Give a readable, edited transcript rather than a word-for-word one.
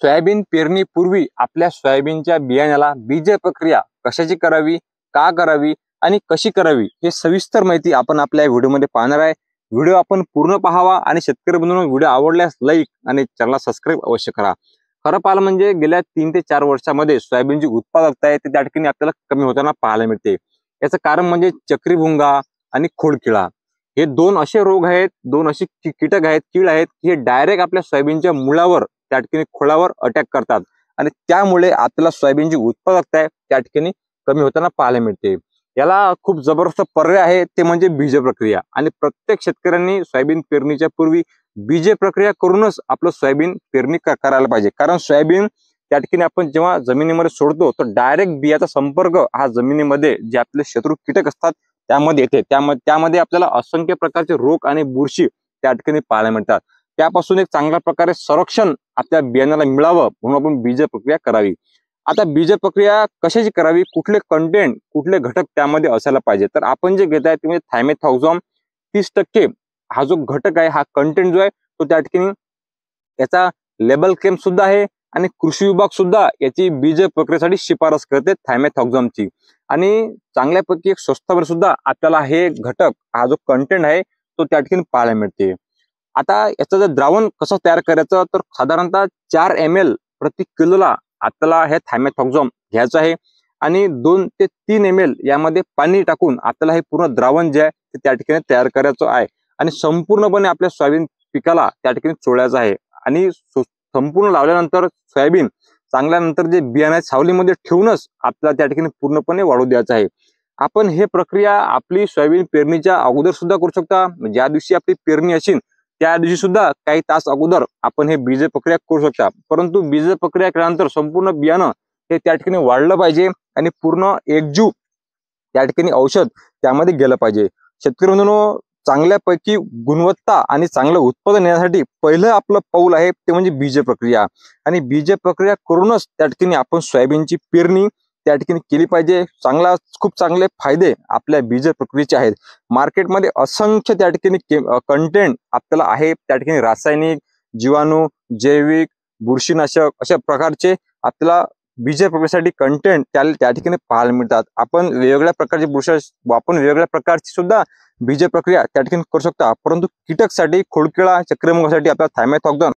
Soybean पेरणीपूर्वी आपल्या सोयाबीनच्या बियाण्याला बीज प्रक्रिया कशाची करावी, का करावी आणि कशी करावी हे सविस्तर माहिती आपण आपल्या व्हिडिओमध्ये पाहणार आहे। व्हिडिओ आपण पूर्ण पाहावा आणि शेतकरी बंधूंनो व्हिडिओ आवडल्यास लाईक आणि चॅनलला सबस्क्राइब अवश्य करा। खरं पाहिलं म्हणजे गेल्या 3 ते 4 वर्षांमध्ये सोयाबीनची उत्पादकता आहे ते त्या ठिकाणी आपल्याला कमी होताना पाहायला मिळते। याचं कारण म्हणजे चक्रीभुंगा आणि खोडकिडा। हे दोन असे रोग आहेत, दोन असे कीटक आहेत, कीड आहेत, हे डायरेक्ट आपल्या सोयाबीनच्या मुळावर त्या ठिकाणी खोडावर अटॅक करतात आणि त्यामुळे आपल्याला सोयाबीनची उत्पादकता आहे त्या ठिकाणी कमी होताना पाहायला मिळते। याला खूप जबरदस्त पर्याय आहे ते म्हणजे बीज प्रक्रिया आणि प्रत्येक शेतकऱ्यांनी सोयाबीन पेरणीच्या पूर्वी बीज प्रक्रिया करूनच आपलं सोयाबीन पेरणी करायला पाहिजे। कारण सोयाबीन त्या ठिकाणी आपण जेव्हा जमिनीमध्ये सोडतो तर डायरेक्ट बियाचा संपर्क हा जमिनीमध्ये जे आपले शत्रू कीटक असतात त्यामध्ये येते। त्यामध्ये आपल्याला असंख्य प्रकारचे रोग आणि बुरशी त्या ठिकाणी पाहायला मिळतात। त्यापासून एक चांगल्या प्रकारे संरक्षण आपल्या बियाण्याला मिळावं म्हणून आपण बीज प्रक्रिया करावी। आता बीज प्रक्रिया कशाची करावी, कुठले कंटेंट कुठले घटक त्यामध्ये असायला पाहिजे, तर आपण जे घेत आहे ते म्हणजे थायमेथॉक्झम 30% हा जो घटक आहे, हा कंटेंट जो आहे तो त्या ठिकाणी याचा लेबल क्लेम सुद्धा आहे आणि कृषी विभाग सुद्धा याची बीज प्रक्रियेसाठी शिफारस करते थायमेथॉक्झमची। आणि चांगल्यापैकी एक स्वस्तावर सुद्धा आपल्याला हे घटक हा जो कंटेंट आहे तो त्या ठिकाणी पाहायला मिळते। आता याचं जर द्रावण कसं तयार करायचं तर साधारणतः 4 ml प्रति किलोला आपल्याला हे थायमेथॉक्झम घ्यायचं आहे आणि 2 ते 3 ml यामध्ये पाणी टाकून आपल्याला हे पूर्ण द्रावण जे आहे ते त्या ठिकाणी तयार करायचं आहे आणि संपूर्णपणे आपल्या सोयाबीन पिकाला त्या ठिकाणी चोळायचं आहे। आणि संपूर्ण लावल्यानंतर सोयाबीन चांगल्यानंतर जे बियाणे सावलीमध्ये ठेवूनच आपल्याला त्या ठिकाणी पूर्णपणे वाढू द्यायचं आहे। आपण हे प्रक्रिया आपली सोयाबीन पेरणीच्या अगोदर सुद्धा करू शकता। ज्या दिवशी आपली पेरणी असेल त्या दिवशी सुद्धा काही तास अगोदर आपण हे बीज प्रक्रिया करू शकता। परंतु बीज प्रक्रिया केल्यानंतर संपूर्ण बियाणं हे त्या ठिकाणी वाढलं पाहिजे आणि पूर्ण एकजीव त्या ठिकाणी औषध त्यामध्ये गेलं पाहिजे। शेतकरी बंधूंनो, चांगल्यापैकी गुणवत्ता आणि चांगलं उत्पादन येण्यासाठी पहिलं आपलं पाऊल आहे ते म्हणजे बीज प्रक्रिया आणि बीज प्रक्रिया करूनच त्या ठिकाणी आपण सोयाबीनची पेरणी त्या ठिकाणी केली पाहिजे। खूप चांगले फायदे आपल्या बीज प्रक्रियेचे आहेत। मार्केटमध्ये असंख्य त्या ठिकाणी कंटेंट आपल्याला आहे, त्या ठिकाणी रासायनिक, जीवाणू, जैविक, बुरशीनाशक अशा प्रकारचे आपल्याला बीज प्रक्रियेसाठी कंटेंट त्या ठिकाणी पाहायला मिळतात। आपण वेगवेगळ्या प्रकारची सुद्धा बीज प्रक्रिया त्या ठिकाणी करू शकता। परंतु कीटकसाठी, खोडकिडा, चक्रीभुंगासाठी आपल्याला थायमेथॉक्झम